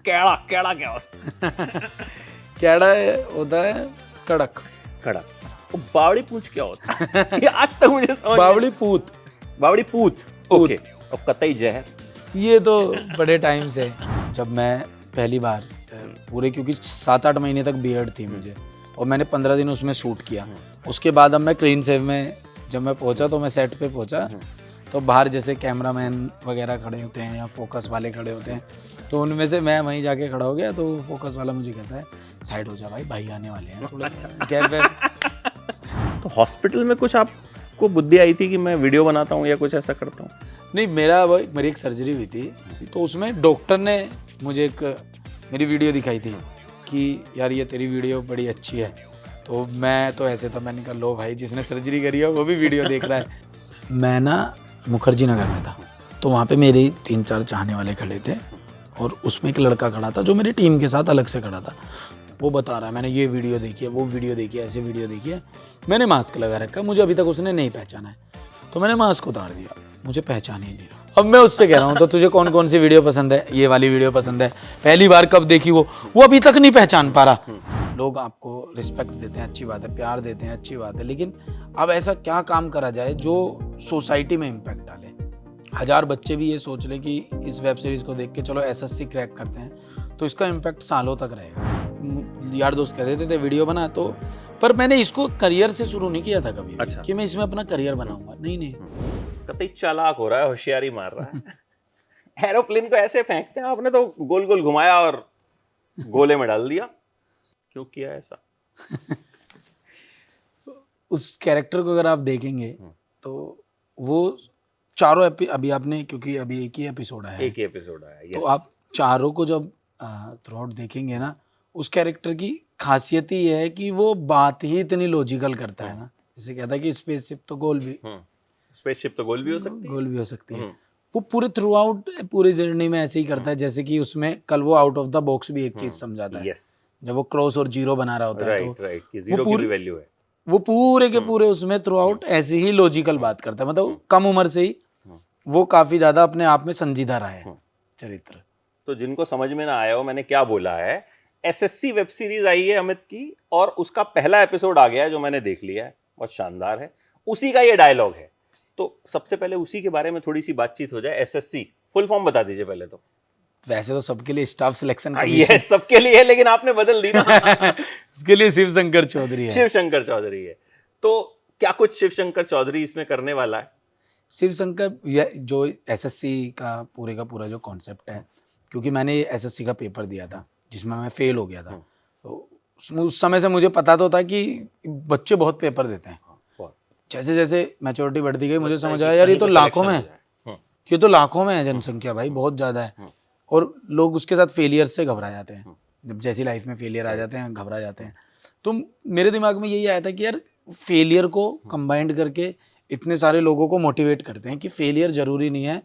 कैड़ा कैड़ा क्या होता कैड़ा होता है कड़क। कड़क। और बावड़ी पूछ क्या होता है? ये आज तक मुझे समझ बावड़ी पूत। बावड़ी पूछ पूत। ओके। और कतई जहर। ये तो बड़े टाइम से, जब मैं पहली बार पूरे, क्योंकि 7-8 महीने तक बियर्ड थी मुझे और मैंने 15 दिन उसमें शूट किया। उसके बाद अब मैं क्लीन सेव में जब मैं पहुंचा तो मैं सेट पे पहुंचा तो बाहर जैसे कैमरामैन वगैरह खड़े होते हैं या फोकस वाले खड़े होते हैं, तो उनमें से मैं वहीं जाके खड़ा हो गया। तो फोकस वाला मुझे कहता है साइड हो जा भाई, भाई आने वाले हैं, थोड़ा गैप वैप। तो हॉस्पिटल में कुछ आपको बुद्धि आई थी कि मैं वीडियो बनाता हूँ या कुछ ऐसा करता हूँ? नहीं, मेरी एक सर्जरी हुई थी तो उसमें डॉक्टर ने मुझे एक मेरी वीडियो दिखाई थी कि यार ये तेरी वीडियो बड़ी अच्छी है। तो मैं तो ऐसे था, मैंने कहा लो भाई, जिसने सर्जरी करी है वो भी वीडियो देख रहा है। मैं ना मुखर्जी नगर में था, तो वहाँ पे मेरे 3-4 चाहने वाले खड़े थे और उसमें एक लड़का खड़ा था जो मेरी टीम के साथ अलग से खड़ा था। वो बता रहा है मैंने ये वीडियो देखी है, वो वीडियो देखी है, ऐसे वीडियो देखी है। मैंने मास्क लगा रखा है, मुझे अभी तक उसने नहीं पहचाना है, तो मैंने मास्क उतार दिया, मुझे पहचान ही नहीं रहा। अब मैं उससे कह रहा हूँ तो तुझे कौन कौन सी वीडियो पसंद है? ये वाली वीडियो पसंद है। पहली बार कब देखी वो अभी तक नहीं पहचान पा रहा। लोग आपको रिस्पेक्ट देते हैं, अच्छी बात है, प्यार देते हैं, अच्छी बात है, लेकिन अब ऐसा क्या काम करा जाए जो सोसाइटी में इम्पैक्ट डाले? 1000 बच्चे भी ये सोच ले कि इस वेब सीरीज को देख के चलो एसएससी क्रैक करते हैं, तो इसका इम्पैक्ट सालों तक रहेगा। यार दोस्त कह देते थे वीडियो बना, तो पर मैंने इसको करियर से शुरू नहीं किया था कभी। अच्छा। कि मैं इसमें अपना करियर बनाऊंगा, नहीं। कतई चालाक हो रहा है, होशियारी मार रहा है। एरोप्लेन को ऐसे फेंकते हैं, आपने तो गोल गोल घुमाया और गोले में डाल दिया। क्यों किया ऐसा? उस कैरेक्टर को अगर आप देखेंगे तो वो चारों अभी आपने, क्योंकि अभी एक ही एपिसोड आया है, एक ही एपिसोड आया, तो यस। आप चारों को जब थ्रू आउट देखेंगे ना, उस कैरेक्टर की खासियत ही है कि वो बात ही इतनी लॉजिकल करता है ना। जैसे कहता है कि स्पेसशिप तो स्पेसशिप तो गोल भी हो सकती है। गोल भी हो सकती है। वो पूरे थ्रू आउट पूरी जर्नी में ऐसे ही करता है। जैसे कि उसमें कल वो आउट ऑफ द बॉक्स भी एक चीज समझाता है। यस, जब वो क्रॉस और जीरो बना रहा होता है तो राइट कि जीरो की भी वैल्यू है। वो पूरे के पूरे उसमें थ्रू आउट ऐसे ही लॉजिकल बात करता है। मतलब कम उम्र से ही वो काफी ज्यादा अपने आप में संजीदा रहा है चरित्र। तो जिनको समझ में ना आया हो मैंने क्या बोला है, एसएससी वेब सीरीज आई है अमित की और उसका पहला एपिसोड आ गया है जो मैंने देख लिया है, बहुत शानदार है। उसी का ये डायलॉग है, तो सबसे पहले उसी के बारे में थोड़ी सी बातचीत हो जाए। एसएससी फुल फॉर्म बता दीजिए पहले तो। वैसे तो सबके लिए स्टाफ सिलेक्शन ये सबके लिए है, लेकिन आपने बदल दी ना। उसके लिए शिव शंकर चौधरी है। शिव शंकर चौधरी है, तो क्या कुछ शिव शंकर चौधरी इसमें करने वाला है? शिव शंकर जो एसएससी का पूरा जो कॉन्सेप्ट है, क्योंकि मैंने एसएससी का पेपर दिया था जिसमें मैं फेल हो गया था, तो उस समय से मुझे पता तो था कि बच्चे बहुत पेपर देते हैं। जैसे जैसे मैच्योरिटी बढ़ती गई मुझे समझ आया यार ये तो लाखों में है, ये तो लाखों में है जनसंख्या भाई, बहुत ज़्यादा है। और लोग उसके साथ फेलियर से घबरा जाते हैं, जब जैसी लाइफ में फेलियर आ जाते हैं घबरा जाते हैं। तो मेरे दिमाग में यही आया था कि यार फेलियर को कंबाइंड करके इतने सारे लोगों को मोटिवेट करते हैं कि फेलियर जरूरी नहीं है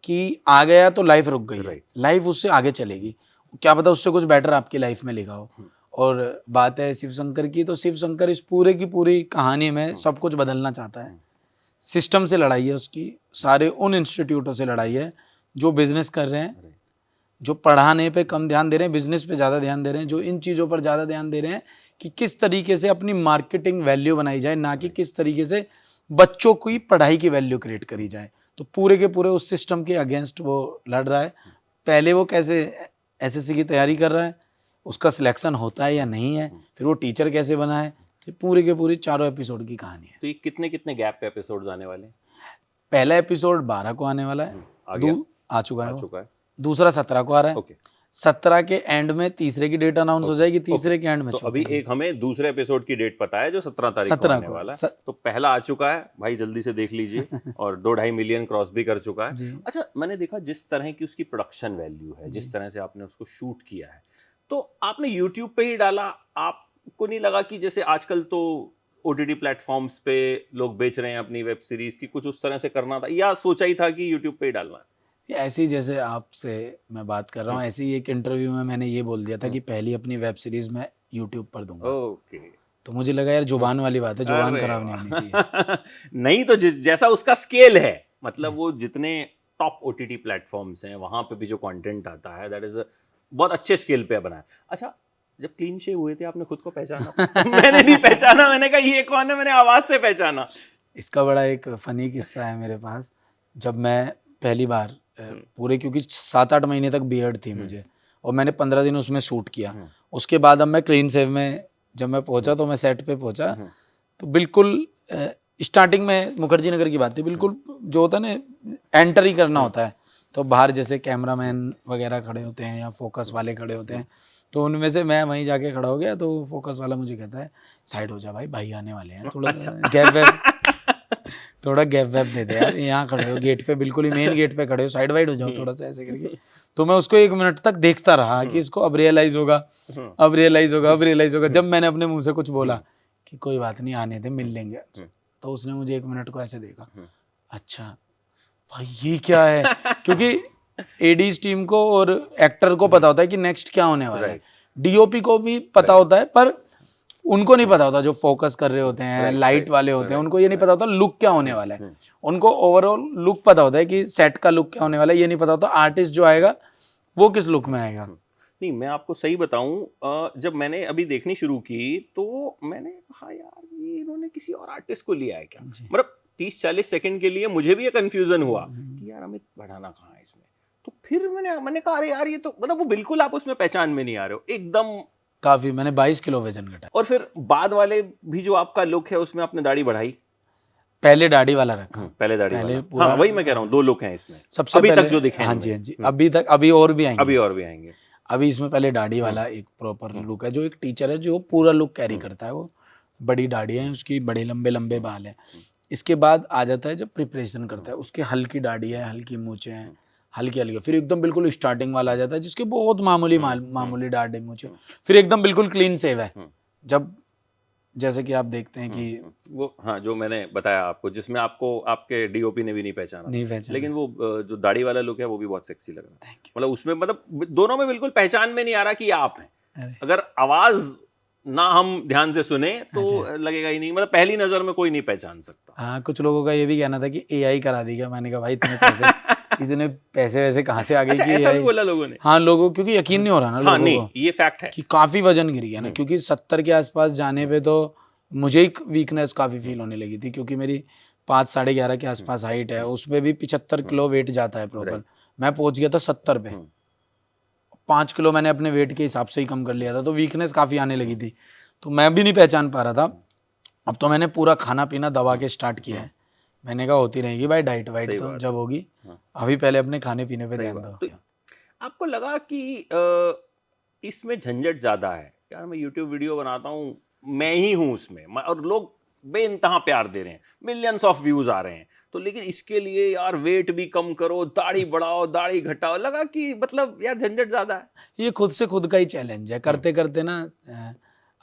कि आ गया तो लाइफ रुक गई, लाइफ उससे आगे चलेगी, क्या पता उससे कुछ बेटर आपकी लाइफ में लिखा हो। और बात है शिव शंकर की, तो शिव शंकर इस पूरे की पूरी कहानी में सब कुछ बदलना चाहता है। सिस्टम से लड़ाई है उसकी, सारे उन इंस्टीट्यूटों से लड़ाई है जो बिजनेस कर रहे हैं, जो पढ़ाने पे कम ध्यान दे रहे हैं, बिजनेस पे ज़्यादा ध्यान दे रहे हैं, जो इन चीज़ों पर ज़्यादा ध्यान दे रहे हैं कि किस तरीके से अपनी मार्केटिंग वैल्यू बनाई जाए, ना कि किस तरीके से बच्चों की पढ़ाई की वैल्यू क्रिएट करी जाए। तो पूरे के पूरे उस सिस्टम के अगेंस्ट वो लड़ रहा है। पहले वो कैसे एसएससी की तैयारी कर रहा है, उसका सिलेक्शन होता है या नहीं है, फिर वो टीचर कैसे बना है, तो पूरे के पूरे चारों एपिसोड की कहानी है। तो ये कितने कितने गैप पे एपिसोड्स आने वाले हैं? पहला एपिसोड 12 को आने वाला है, आ चुका है। दूसरा 17 को आ रहा है। 17 के एंड में तीसरे की डेट अनाउंस हो जाएगी, तीसरे के एंड में। तो अभी एक हमें दूसरे एपिसोड की डेट पता है जो 17 तारीख को आने वाला है। तो पहला आ चुका है भाई, जल्दी से देख लीजिए। और 2-2.5 मिलियन क्रॉस भी कर चुका है। अच्छा, मैंने देखा जिस तरह की उसकी प्रोडक्शन वैल्यू है, जिस तरह से आपने उसको शूट किया है, तो आपने यूट्यूब पे ही डाला। आपको नहीं लगा कि जैसे आजकल तो ओटीटी प्लेटफॉर्म्स पे लोग बेच रहे हैं अपनी वेब सीरीज की, कुछ उस तरह से करना था, या सोचा ही था कि यूट्यूब पे ही डालना है? ऐसे ही जैसे आपसे मैं बात कर रहा हूँ, ऐसे ही एक इंटरव्यू में मैंने ये बोल दिया था कि पहली अपनी वेब सीरीज मैं यूट्यूब पर दूंगा। ओके। तो मुझे लगा यार जुबान वाली बात है, जुबान खराब नहीं होनी चाहिए। नहीं तो जैसा उसका स्केल है, मतलब वो जितने टॉप ओटीटी प्लेटफॉर्म्स हैं वहां पे भी जो कंटेंट आता है, दैट इज बहुत अच्छे स्केल पे बनाया। अच्छा, जब क्लीन शेव हुए थे आपने खुद को पहचाना? मैंने नहीं पहचाना, मैंने कहा ये कौन है, मैंने आवाज से पहचाना। इसका बड़ा एक फनी किस्सा है मेरे पास। जब मैं पहली बार पूरे, क्योंकि 7-8 महीने तक बियर्ड थी मुझे और मैंने 15 दिन उसमें शूट किया, उसके बाद अब मैं क्लीन शेव में जब मैं पहुंचा तो मैं सेट पे पहुंचा तो बिल्कुल स्टार्टिंग में मुखर्जी नगर की बात थी, बिल्कुल जो होता है ना एंटर ही करना होता है तो बाहर जैसे कैमरामैन वगैरह खड़े होते हैं या फोकस वाले खड़े होते हैं, तो उनमें से मैं वहीं जाके खड़ा हो गया तो फोकस वाला मुझे कहता है साइड हो जा भाई, भाई आने वाले हैं, थोड़ा गैप वैप थोड़ा गैप वैप दे दे यार, यहाँ खड़े हो गेट पे, बिल्कुल ही मेन गेट पे खड़े हो, साइड वाइड हो जाओ थोड़ा सा ऐसे करके। तो मैं उसको 1 मिनट तक देखता रहा कि इसको अब रियलाइज होगा, अब रियलाइज होगा, अब रियलाइज होगा। जब मैंने अपने मुंह से कुछ बोला कि कोई बात नहीं आने दे, मिल लेंगे, तो उसने मुझे 1 मिनट को ऐसे देखा, अच्छा भाई ये क्या है, क्योंकि एडीज टीम को और एक्टर को पता होता है कि नेक्स्ट क्या होने वाला है, डीओपी को भी पता होता है, पर उनको नहीं पता होता, जो फोकस कर रहे होते हैं, लाइट वाले होते हैं, उनको ये नहीं पता होता लुक क्या होने वाला है। उनको ओवरऑल लुक पता होता है कि सेट का लुक क्या होने वाला है, ये नहीं पता होता आर्टिस्ट जो आएगा वो किस लुक में आएगा। नहीं, मैं आपको सही बताऊं, जब मैंने अभी देखनी शुरू की तो मैंने कहा यार ये इन्होंने किसी और आर्टिस्ट को लिया है क्या, मतलब 30-40 सेकंड के लिए मुझे भी ये कंफ्यूजन हुआ कि यार अमित भड़ाना कहाँ है इसमें। तो फिर मैंने कहा अरे यार ये तो मतलब वो बिल्कुल आप उसमें पहचान में नहीं आ रहे हो एकदम। काफी, मैंने 22 किलो वजन घटाया। और फिर बाद वाले भी जो आपका लुक है उसमें आपने दाढ़ी बढ़ाई? पहले दाढ़ी वाला रखा, पहले दाढ़ी वाला, हाँ वही मैं कह रहा हूँ, 2 लुक हैं इसमें सबसे अभी पहले तक जो दिखे। हाँ जी हाँ जी, अभी तक, अभी और भी आएंगे। आएंगे। अभी इसमें पहले दाढ़ी वाला एक प्रॉपर लुक है, जो एक टीचर है जो पूरा लुक कैरी करता है, वो बड़ी दाढ़ी है उसकी, बड़े लंबे लंबे बाल हैं। इसके बाद आ जाता है जब प्रिपरेशन करता है, उसके हल्की दाढ़ी है, हल्की मूछें हैं, हल्की हल्की, फिर एकदम बिल्कुल स्टार्टिंग वाला आ जाता है जिसके बहुत मामूली दाढ़ी मूछें, फिर एकदम बिल्कुल क्लीन सेव है। जब जैसे कि आप देखते हैं कि वो हाँ जो मैंने बताया आपको, जिसमें आपको आपके डीओपी ने भी नहीं पहचाना, लेकिन वो जो दाढ़ी वाला लुक है वो भी बहुत सेक्सी लग रहा है। मतलब उसमें मतलब दोनों में बिल्कुल पहचान में नहीं आ रहा कि ये आप हैं। अगर आवाज ना हम ध्यान से सुने तो लगेगा ही नहीं, मतलब पहली नजर में कोई नहीं पहचान सकता। हाँ, कुछ लोगों का ये भी कहना था कि एआई करा दी क्या, मैंने कहा भाई इतने पैसे वैसे कहाँ से आ गए कि ऐसा भी बोला लोगों ने। हाँ, लोगों, क्योंकि यकीन नहीं हो रहा ना लोगों नहीं, को, ये फैक्ट है कि काफी वजन गिर गया ना, क्योंकि 70 के आसपास जाने पे तो मुझे एक वीकनेस काफी फील होने लगी थी, क्योंकि मेरी 5-11.5 के आसपास हाइट है, उसमें भी 75 किलो वेट जाता है प्रॉपर, मैं पहुंच गया था 70 पे, 5 किलो मैंने अपने वेट के हिसाब से ही कम कर लिया था, तो वीकनेस काफी आने लगी थी, तो मैं भी नहीं पहचान पा रहा था। अब तो मैंने पूरा खाना पीना दबा के स्टार्ट किया है, मैंने कहा होती रहेगी भाई डाइट वाइट तो जब होगी, अभी पहले अपने खाने पीने पे ध्यान दो। तो आपको लगा कि इसमें झंझट ज्यादा है यार, मैं यूट्यूब वीडियो बनाता हूँ, मैं ही हूँ उसमें, और लोग बेइंतहा प्यार दे रहे हैं, मिलियंस ऑफ व्यूज आ रहे हैं, तो लेकिन इसके लिए यार वेट भी कम करो, दाढ़ी बढ़ाओ, दाढ़ी घटाओ, लगा कि मतलब यार झंझट ज्यादा है। ये खुद से खुद का ही चैलेंज है, करते करते ना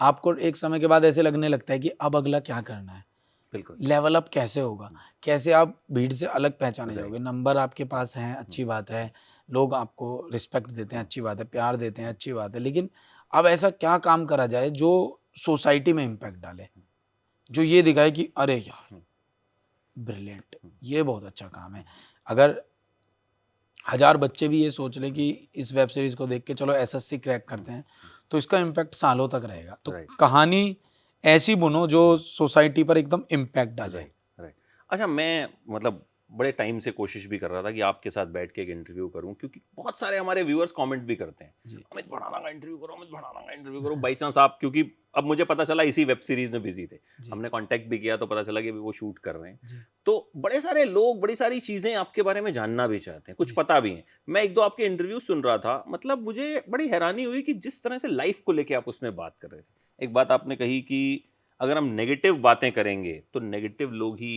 आपको एक समय के बाद ऐसे लगने लगता है कि अब अगला क्या करना है, बिल्कुल लेवल अप कैसे होगा, कैसे आप भीड़ से अलग पहचाने जाओगे। नंबर आपके पास हैं, अच्छी बात है, लोग आपको रिस्पेक्ट देते हैं, अच्छी बात है, प्यार देते हैं, अच्छी बात है, लेकिन अब ऐसा क्या काम करा जाए जो सोसाइटी में इम्पैक्ट डाले, जो ये दिखाए कि अरे यार ब्रिलियंट, ये बहुत अच्छा काम है। अगर 1000 बच्चे भी ये सोच लें कि इस वेब सीरीज को देख के चलो एसएससी क्रैक करते हैं, तो इसका इम्पैक्ट सालों तक रहेगा। तो कहानी ऐसी बुनो जो सोसाइटी पर एकदम इम्पैक्ट डाले। अच्छा, मैं मतलब बड़े टाइम से कोशिश भी कर रहा था कि आपके साथ बैठ के एक इंटरव्यू करूं, क्योंकि बहुत सारे हमारे व्यूअर्स कमेंट भी करते हैं अमित भड़ाना का इंटरव्यू करो, अमित भड़ाना का इंटरव्यू करो। बाई चांस आप, क्योंकि अब मुझे पता चला इसी वेब सीरीज में बिजी थे, हमने कांटेक्ट भी किया तो पता चला कि वो शूट कर रहे हैं, तो बड़े सारे लोग बड़ी सारी चीजें आपके बारे में जानना भी चाहते हैं, कुछ पता भी है। मैं 1-2 आपके इंटरव्यू सुन रहा था, मतलब मुझे बड़ी हैरानी हुई कि जिस तरह से लाइफ को लेके आप उसमें बात कर रहे थे। एक बात आपने कही कि अगर हम नेगेटिव बातें करेंगे तो नेगेटिव लोग ही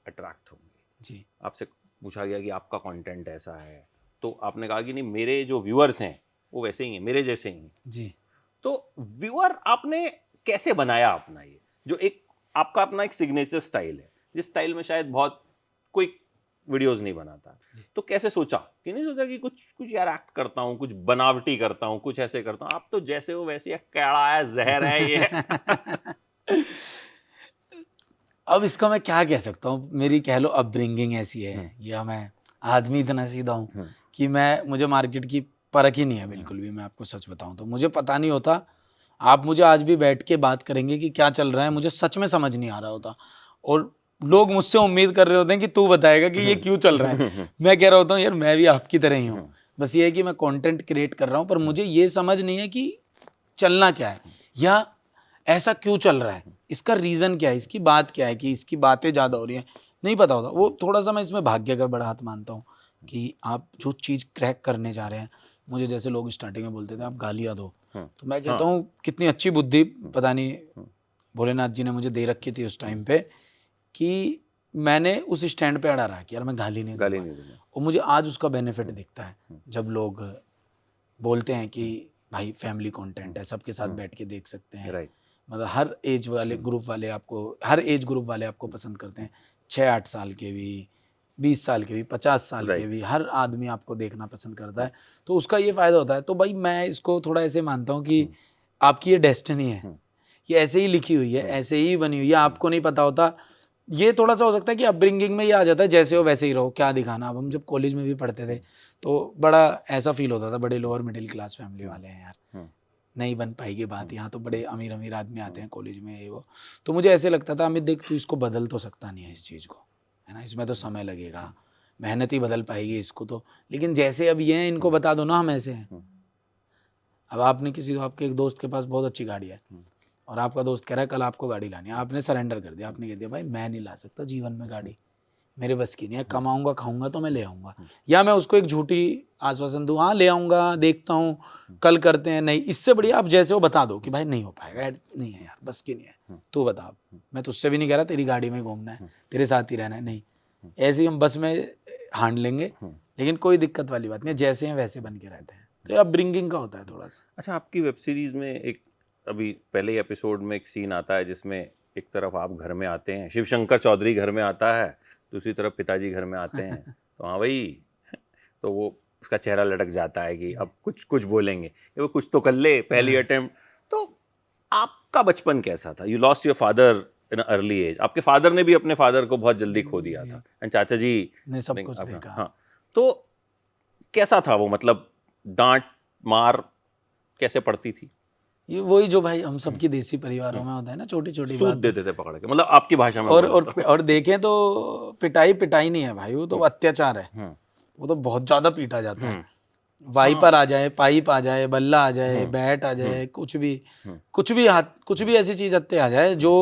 अट्रैक्ट होंगे जी। आपसे पूछा गया कि आपका कंटेंट ऐसा है, तो आपने कहा कि नहीं, मेरे जो व्यूअर्स हैं वो वैसे ही हैं, मेरे जैसे ही जी। तो व्यूअर आपने कैसे बनाया अपना, ये जो एक आपका अपना एक सिग्नेचर स्टाइल है, जिस स्टाइल में शायद बहुत कोई वीडियोस नहीं बनाता, तो कैसे सोचा कि नहीं सोचा कि कुछ यार एक्ट करता हूँ, कुछ बनावटी करता हूँ, कुछ ऐसे करता हूँ? आप तो जैसे हो वैसे, कैड़ा है, जहर है ये। अब इसका मैं क्या कह सकता हूँ, मेरी कह लो अपब्रिंगिंग ऐसी है, या मैं आदमी इतना सीधा हूँ कि मुझे मार्केट की फर्क ही नहीं है बिल्कुल भी। मैं आपको सच बताऊं तो मुझे पता नहीं होता। आप मुझे आज भी बैठ के बात करेंगे कि क्या चल रहा है, मुझे सच में समझ नहीं आ रहा होता। और लोग मुझसे उम्मीद कर रहे होते हैं कि तू बताएगा कि ये क्यों चल रहा है। मैं कह रहा होता हूँ यार मैं भी आपकी तरह ही हूँ, बस ये है कि मैं कंटेंट क्रिएट कर रहा हूँ, पर मुझे ये समझ नहीं है कि चलना क्या है या ऐसा क्यों चल रहा है, इसका रीज़न क्या है, इसकी बात क्या है कि इसकी बातें ज़्यादा हो रही हैं, नहीं पता होता। वो थोड़ा सा मैं इसमें भाग्य का बड़ा हाथ मानता हूँ कि आप जो चीज़ क्रैक करने जा रहे हैं। मुझे जैसे लोग स्टार्टिंग में बोलते थे आप गालियाँ दो, तो मैं कहता हूँ कितनी अच्छी बुद्धि पता नहीं भोलेनाथ जी ने मुझे दे रखी थी उस टाइम पे, कि मैंने उस स्टैंड पे अड़ा रहा कि यार मैं गाली नहीं दूंगा। और मुझे आज उसका बेनिफिट दिखता है जब लोग बोलते हैं कि भाई फैमिली कंटेंट है, सबके साथ बैठ के देख सकते हैं। मतलब हर एज वाले ग्रुप वाले आपको, हर एज ग्रुप वाले आपको पसंद करते हैं। 6-8 साल के भी, 20 साल के भी, 50 साल के भी, हर आदमी आपको देखना पसंद करता है। तो उसका ये फ़ायदा होता है। तो भाई मैं इसको थोड़ा ऐसे मानता हूँ कि आपकी ये डेस्टिनी है, ये ऐसे ही लिखी हुई है, ऐसे ही बनी हुई है, आपको नहीं पता होता। ये थोड़ा सा हो सकता है कि अपब्रिंगिंग में ये आ जाता है जैसे हो वैसे ही रहो, क्या दिखाना। अब हम जब कॉलेज में भी पढ़ते थे तो बड़ा ऐसा फील होता था, बड़े लोअर मिडिल क्लास फैमिली वाले हैं यार, नहीं बन पाएगी बात, यहाँ तो बड़े अमीर अमीर आदमी आते हैं कॉलेज में, ये वो। तो मुझे ऐसे लगता था अमित देख तू इसको बदल तो सकता नहीं है इस चीज़ को, है ना, इसमें तो समय लगेगा, मेहनत ही बदल पाएगी इसको तो। लेकिन जैसे अब ये हैं इनको बता दो ना हम ऐसे हैं। अब आपने किसी को, आपके एक दोस्त के पास बहुत अच्छी गाड़ी है और आपका दोस्त कह रहा है कल आपको गाड़ी लानी है, आपने सरेंडर कर दिया, आपने कह दिया भाई मैं नहीं ला सकता जीवन में गाड़ी, मेरे बस की नहीं है, कमाऊंगा खाऊंगा तो मैं ले आऊँगा। या मैं उसको एक झूठी आश्वासन दूँ, हाँ ले आऊँगा, देखता हूँ, कल करते हैं। नहीं, इससे बढ़िया आप जैसे हो बता दो कि भाई नहीं हो पाएगा, नहीं है यार, बस की नहीं है, तू बता। मैं तुझसे भी नहीं कह रहा तेरी गाड़ी में घूमना है, तेरे साथ ही रहना है, नहीं, ऐसे ही हम बस में हांड लेंगे, लेकिन कोई दिक्कत वाली बात नहीं है, जैसे हैं वैसे बन के रहते हैं। तो ये अपब्रिंगिंग का होता है थोड़ा सा। अच्छा, आपकी वेब सीरीज़ में एक अभी पहले ही एपिसोड में एक सीन आता है जिसमें एक तरफ आप घर में आते हैं, शिव शंकर चौधरी घर में आता है, दूसरी तरफ पिताजी घर में आते हैं तो हाँ भाई, तो वो उसका चेहरा लटक जाता है कि अब कुछ कुछ बोलेंगे, वो कुछ तो कर ले, पहली अटेम्प्ट। तो आपका बचपन कैसा था? You lost your father in early age, आपके फादर ने भी अपने फादर को बहुत जल्दी खो दिया था, एंड चाचा जी ने सब कुछ देखा। हाँ, तो कैसा था वो, मतलब डांट मार कैसे पड़ती थी? ये वही जो भाई हम सबकी देसी परिवारों में होता है ना, छोटी छोटी बात देते थे पकड़ के, मतलब आपकी भाषा में। और देखें तो पिटाई पिटाई नहीं है भाई, वो तो अत्याचार है। वो तो बहुत ज्यादा पीटा जाता है। वाइपर आ जाए, पाइप आ जाए, बल्ला आ जाए, बैट आ जाए, कुछ भी हाथ, कुछ भी ऐसी चीज हत्ते आ जाए जो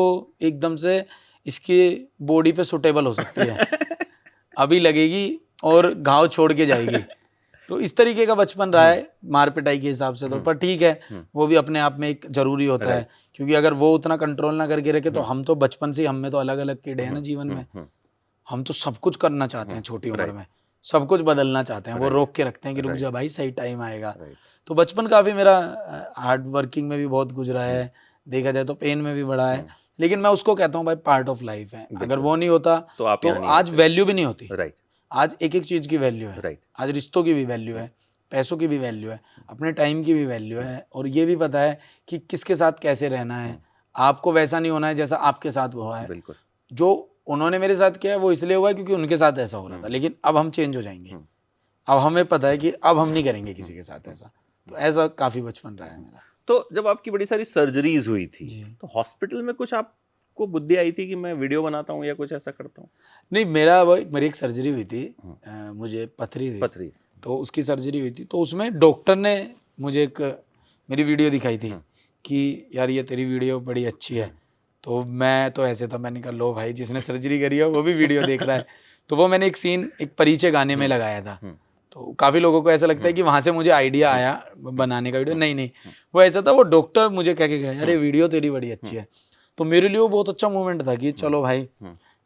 एकदम से इसकी बॉडी पे सुटेबल हो सकती है, अभी लगेगी और घाव छोड़ के जाएगी। तो इस तरीके का बचपन रहा है मार पिटाई के हिसाब से तो। पर ठीक है, वो भी अपने आप में एक जरूरी होता है, क्योंकि अगर वो उतना कंट्रोल ना करके रखे तो हम तो बचपन से, हम में तो अलग अलग कीड़े हैं ना जीवन में, हम तो सब कुछ करना चाहते हैं छोटी उम्र में, सब कुछ बदलना चाहते हैं। वो रोक के रखते हैं कि रुक जा भाई, सही टाइम आएगा। तो बचपन काफी मेरा हार्ड वर्किंग में भी बहुत गुजरा है, देखा जाए तो पेन में भी बड़ा है, लेकिन मैं उसको कहता हूँ भाई पार्ट ऑफ लाइफ है। अगर वो नहीं होता तो आज वैल्यू भी नहीं होती। आज एक एक चीज की वैल्यू है, आज रिश्तों की भी वैल्यू है, पैसों की भी वैल्यू है, अपने टाइम की भी वैल्यू है, और ये भी पता है कि किसके साथ कैसे रहना है। आपको वैसा नहीं होना है जैसा आपके साथ हुआ है। जो उन्होंने मेरे साथ किया है वो इसलिए हुआ है क्योंकि उनके साथ ऐसा हो रहा था, लेकिन अब हम चेंज हो जाएंगे। अब हमें पता है कि अब हम नहीं करेंगे किसी के साथ ऐसा। तो ऐसा काफी बचपन रहा है मेरा। तो जब आपकी बड़ी सारी सर्जरीज हुई थी तो हॉस्पिटल में कुछ आपको बुद्धि आई थी कि मैं वीडियो बनाता हूँ या कुछ ऐसा करता हूँ? नहीं, मेरी एक सर्जरी हुई थी, मुझे पथरी थी, तो उसकी सर्जरी हुई थी। तो उसमें डॉक्टर ने मुझे एक मेरी वीडियो दिखाई थी कि यार ये तेरी वीडियो बड़ी अच्छी है। तो मैं तो ऐसे था, मैंने कहा लो भाई, जिसने सर्जरी करी है वो भी वीडियो देख रहा है। तो वो मैंने एक सीन एक परिचय गाने में लगाया था। तो काफ़ी लोगों को ऐसा लगता है कि वहाँ से मुझे आइडिया आया बनाने का वीडियो। नहीं, वो ऐसा था, वो डॉक्टर मुझे कह के गया अरे वीडियो तेरी बड़ी अच्छी है। तो मेरे लिए वो बहुत अच्छा मोमेंट था कि चलो भाई,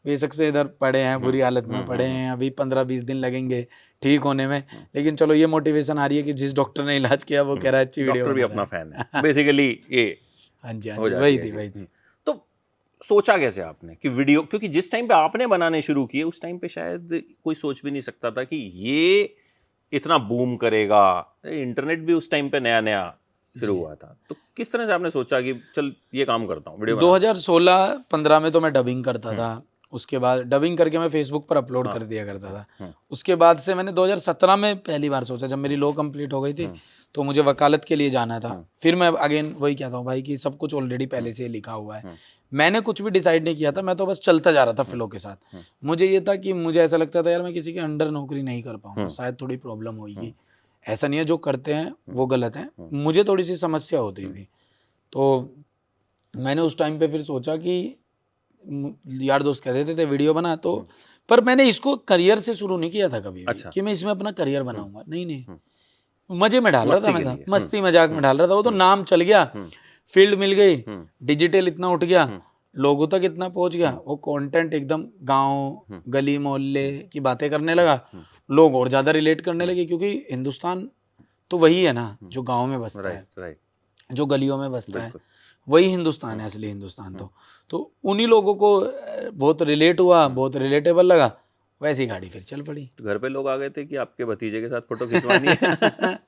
बेशक से इधर पड़े हैं, बुरी हालत में पड़े हैं, अभी 15-20 दिन लगेंगे ठीक होने में, लेकिन चलो ये मोटिवेशन आ रही है कि जिस डॉक्टर ने इलाज किया वो कह रहा है अच्छी वीडियो। डॉक्टर भी अपना फैन है बेसिकली ये। हाँ जी, वही थी। तो सोचा कैसे आपने कि वीडियो, क्योंकि जिस टाइम पे आपने बनाने शुरू किए उस टाइम पे शायद कोई सोच भी नहीं सकता था कि ये इतना बूम करेगा। इंटरनेट भी उस टाइम पे नया नया शुरू हुआ था। तो किस तरह से आपने सोचा कि चल ये काम करता हूँ वीडियो? 2016-15 में तो मैं डबिंग करता था, उसके बाद डबिंग करके मैं फेसबुक पर अपलोड कर दिया करता था। उसके बाद से मैंने 2017 में पहली बार सोचा, जब मेरी लॉ कंप्लीट हो गई थी तो मुझे वकालत के लिए जाना था। फिर मैं अगेन वही कहता हूँ भाई कि सब कुछ ऑलरेडी पहले से लिखा हुआ है, मैंने कुछ भी डिसाइड नहीं किया था, मैं तो बस चलता जा रहा था फ्लो के साथ। मुझे ये था कि मुझे ऐसा लगता था यार मैं किसी के अंडर नौकरी नहीं कर पाऊंगा, शायद थोड़ी प्रॉब्लम होगी। ऐसा नहीं है जो करते हैं वो गलत है, मुझे थोड़ी सी समस्या होती थी। तो मैंने उस टाइम पे फिर सोचा कि यार दोस्त कह देते थे वीडियो बना, तो पर मैंने इसको करियर से शुरू नहीं किया था कभी भी कि मैं इसमें अपना करियर बनाऊंगा, नहीं, मजे में डाल रहा था मैं, मस्ती मजाक में डाल रहा था। वो तो नाम चल गया, फील्ड मिल गई, डिजिटल इतना उठ गया, लोगों तक इतना पहुंच गया, वो कंटेंट एकदम गांव गली मोहल्ले की बातें करने लगा, लोग और ज्यादा रिलेट करने लगे, क्योंकि हिंदुस्तान तो वही है ना जो गांव में बसता है, जो गलियों में बसता है, वही हिंदुस्तान है, असली हिंदुस्तान। तो उन्हीं लोगों को बहुत रिलेट हुआ, बहुत रिलेटेबल लगा, वैसी गाड़ी फिर चल पड़ी। तो घर पे लोग आ गए थे कि आपके भतीजे के साथ फोटो खिंचवानी है?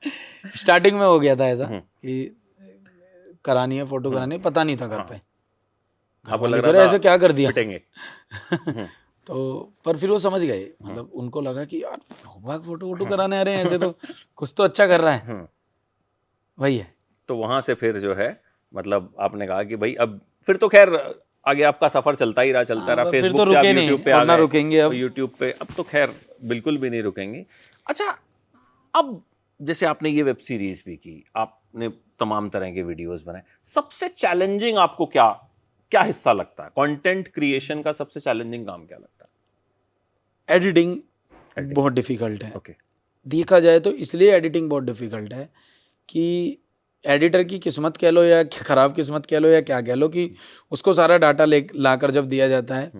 स्टार्टिंग में हो गया था ऐसा कि करानी है, फोटो करानी है, पता नहीं था घर पे, आपको लग रहा था ऐसे क्या कर दिया तो पर फिर वो समझ गए, मतलब उनको लगा कि यार फोटो वोटो कराने आ रहे हैं, ऐसे तो कुछ तो अच्छा कर रहा है, वही है। तो वहां से फिर जो है मतलब आपने कहा कि भाई अब फिर तो खैर आगे आपका सफर चलता ही रहा, चलता रहा, फेसबुक तो रुके नहीं पे और ना रुकेंगे अब, यूट्यूब पे अब तो खैर बिल्कुल भी नहीं रुकेंगे। अच्छा, अब जैसे आपने ये वेब सीरीज भी की, आपने तमाम तरह के वीडियोस बनाए, सबसे चैलेंजिंग आपको क्या क्या हिस्सा लगता है? कंटेंट क्रिएशन का सबसे चैलेंजिंग काम क्या लगता है? एडिटिंग बहुत डिफिकल्ट है। देखा जाए तो इसलिए एडिटिंग बहुत डिफिकल्ट है कि एडिटर की किस्मत कह लो या ख़राब किस्मत कह लो या क्या कह लो, कि उसको सारा डाटा लाकर जब दिया जाता है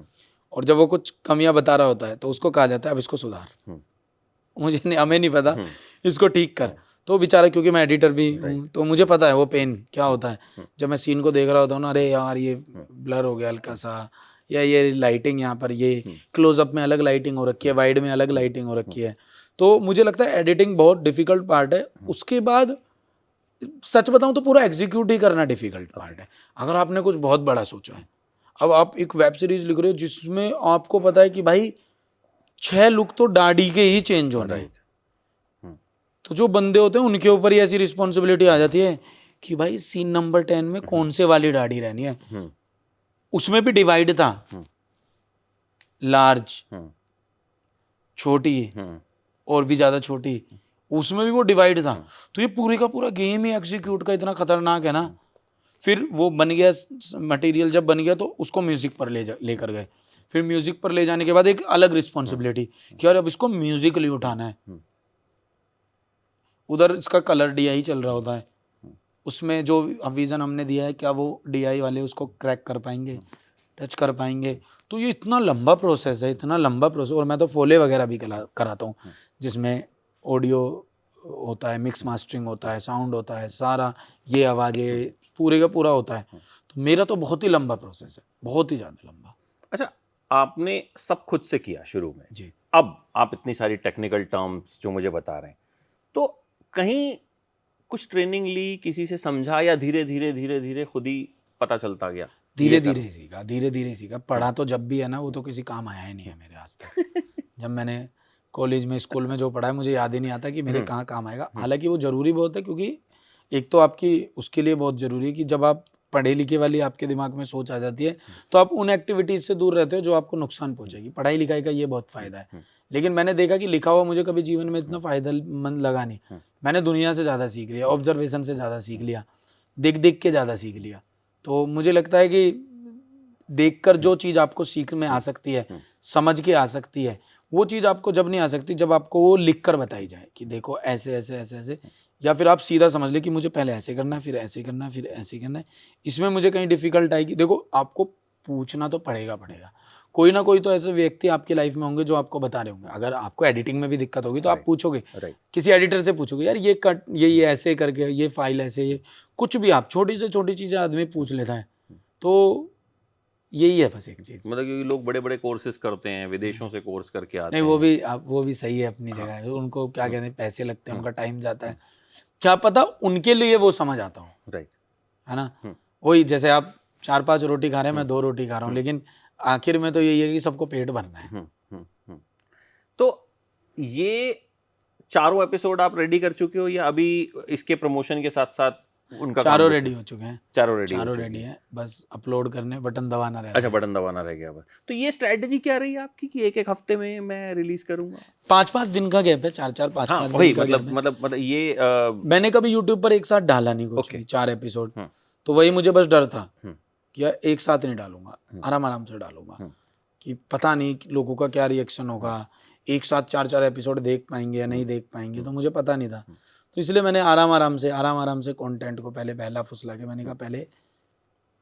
और जब वो कुछ कमियां बता रहा होता है तो उसको कहा जाता है अब इसको सुधार, हमें नहीं पता, इसको ठीक कर। तो बेचारा, क्योंकि मैं एडिटर भी हूँ तो मुझे पता है वो पेन क्या होता है जब मैं सीन को देख रहा होता हूँ ना, अरे यार ये ब्लर हो गया हल्का सा, या ये लाइटिंग यहाँ पर ये क्लोजअप में अलग लाइटिंग हो रखी है, वाइड में अलग लाइटिंग हो रखी है। तो मुझे लगता है एडिटिंग बहुत डिफिकल्ट पार्ट है। उसके बाद सच बताऊं तो पूरा एग्जीक्यूट ही करना डिफिकल्ट पार्ट है। अगर आपने कुछ बहुत बड़ा सोचा है, अब आप एक वेब सीरीज लिख रहे हो जिसमें आपको पता है कि भाई 6 लुक तो दाढ़ी के ही चेंज होने हैं, तो जो बंदे होते हैं उनके ऊपर ही ऐसी रिस्पॉन्सिबिलिटी आ जाती है कि भाई सीन नंबर 10 में कौन से वाली दाढ़ी रहनी है। उसमें भी डिवाइड था, लार्ज, छोटी और भी ज्यादा छोटी, उसमें भी वो डिवाइड था। तो ये पूरे का पूरा गेम ही एग्जीक्यूट का इतना खतरनाक है ना। फिर वो बन गया मटेरियल, जब बन गया तो उसको म्यूजिक पर लेकर गए। फिर म्यूजिक पर ले जाने के बाद एक अलग रिस्पॉन्सिबिलिटी कि यार अब इसको म्यूजिकली उठाना है। उधर इसका कलर DI चल रहा होता है, उसमें जो विजन हमने दिया है क्या वो DI वाले उसको क्रैक कर पाएंगे, टच कर पाएंगे। तो ये इतना लंबा प्रोसेस है, इतना लंबा प्रोसेस। और मैं तो फोले वगैरह भी कराता हूँ जिसमें ऑडियो होता है, मिक्स मास्टरिंग होता है, साउंड होता है, सारा ये आवाज़ें पूरे का पूरा होता है। तो मेरा तो बहुत ही लंबा प्रोसेस है, बहुत ही ज़्यादा लंबा। अच्छा, आपने सब खुद से किया शुरू में जी, अब आप इतनी सारी टेक्निकल टर्म्स जो मुझे बता रहे हैं, तो कहीं कुछ ट्रेनिंग ली, किसी से समझा, या धीरे धीरे खुद ही पता चलता गया? धीरे धीरे सीखा। पढ़ा तो जब भी है ना वो तो किसी काम आया ही नहीं है मेरे आज तक। जब मैंने कॉलेज में स्कूल में जो पढ़ा है मुझे याद ही नहीं आता कि मेरे कहाँ काम आएगा। हालांकि वो ज़रूरी बहुत है, क्योंकि एक तो आपकी उसके लिए बहुत ज़रूरी है कि जब आप पढ़े लिखे वाली आपके दिमाग में सोच आ जाती है तो आप उन एक्टिविटीज़ से दूर रहते हो जो आपको नुकसान पहुंचेगी। पढ़ाई लिखाई का ये बहुत फ़ायदा है। लेकिन मैंने देखा कि लिखा हुआ मुझे कभी जीवन में इतना फ़ायदेमंद लगा नहीं। मैंने दुनिया से ज़्यादा सीख लिया, ऑब्जर्वेशन से ज़्यादा सीख लिया, देख के ज़्यादा सीख लिया। तो मुझे लगता है कि देखकर जो चीज़ आपको सीख में आ सकती है, समझ के आ सकती है, वो चीज़ आपको जब नहीं आ सकती जब आपको वो लिख कर बताई जाए कि देखो ऐसे ऐसे ऐसे ऐसे, या फिर आप सीधा समझ ले कि मुझे पहले ऐसे करना है, फिर ऐसे करना है, फिर ऐसे करना है। इसमें मुझे कहीं डिफिकल्ट आएगी। देखो आपको पूछना तो पड़ेगा, कोई ना कोई तो ऐसे व्यक्ति आपकी लाइफ में होंगे जो आपको बता रहे होंगे। अगर आपको एडिटिंग में भी दिक्कत होगी तो आप पूछोगे, किसी एडिटर से पूछोगे, यार ये कट ये ऐसे करके, ये फाइल ऐसे, ये कुछ भी आप छोटी से छोटी चीज़ें आदमी पूछ लेता है। तो यही है बस एक चीज़। मतलब क्योंकि लोग बड़े बड़े कोर्सेज करते हैं, विदेशों से कोर्स करके आते नहीं, हैं। वो भी सही है अपनी जगह है। उनको क्या कहते हैं, पैसे लगते हैं, उनका टाइम जाता है, क्या पता उनके लिए वो समझ आता हो, राइट, है ना। वही जैसे आप 4-5 रोटी खा रहे हैं, मैं 2 रोटी खा रहा हूँ, लेकिन आखिर में तो यही है कि सबको पेट भरना है। तो ये चारों एपिसोड आप रेडी कर चुके हो या अभी इसके प्रमोशन के साथ साथ उनका चारों रेडी हो चुके हैं। चारों रेडी है, बस अपलोड करने, बटन दबाना रह गया। अच्छा, बटन दबाना रह गया बस। तो ये स्ट्रेटजी क्या रही है आपकी कि एक हफ्ते में मैं रिलीज करूंगा? 5-5 दिन का गैप है, 4-4 5-5 दिन का गैप है। मतलब ये मैंने कभी यूट्यूब पर एक साथ डाला नहीं कुछ भी, 4 एपिसोड। तो वही मुझे बस डर था कि एक साथ नहीं डालूंगा, आराम से डालूंगा, कि पता नहीं लोगों का क्या रिएक्शन होगा, एक साथ 4-4 एपिसोड देख पाएंगे या नहीं देख पाएंगे, तो मुझे पता नहीं था। तो इसलिए मैंने आराम से कंटेंट को पहले बहला फुसला के मैंने कहा पहले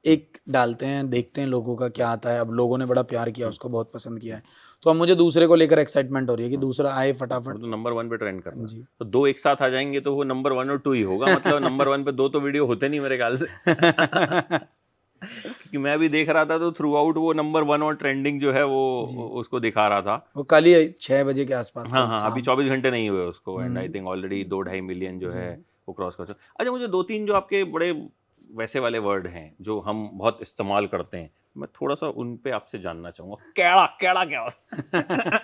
एक डालते हैं, देखते हैं लोगों का क्या आता है। अब लोगों ने बड़ा प्यार किया, उसको बहुत पसंद किया है, तो अब मुझे दूसरे को लेकर एक्साइटमेंट हो रही है कि दूसरा आए फटाफट। तो नंबर 1 पे ट्रेंड करना जी। तो 2 एक साथ आ जाएंगे तो वो नंबर 1 और 2 ही होगा, मतलब नंबर 1 पे 2 तो वीडियो होते नहीं मेरे ख्याल से। क्योंकि मैं भी देख रहा था तो थ्रू आउट वो नंबर 1 और ट्रेंडिंग जो है वो उसको दिखा रहा था। वो कल ही 6 बजे के आसपास। हाँ, अभी 24 घंटे नहीं हुए उसको, and I think already 2-2.5 million जो है वो क्रॉस कर चुका। अच्छा, मुझे 2-3 जो आपके बड़े वैसे वाले वर्ड हैं जो हम बहुत इस्तेमाल करते हैं, मैं थोड़ा सा उन पे आपसे जानना चाहूंगा। कैड़ा क्या होता है?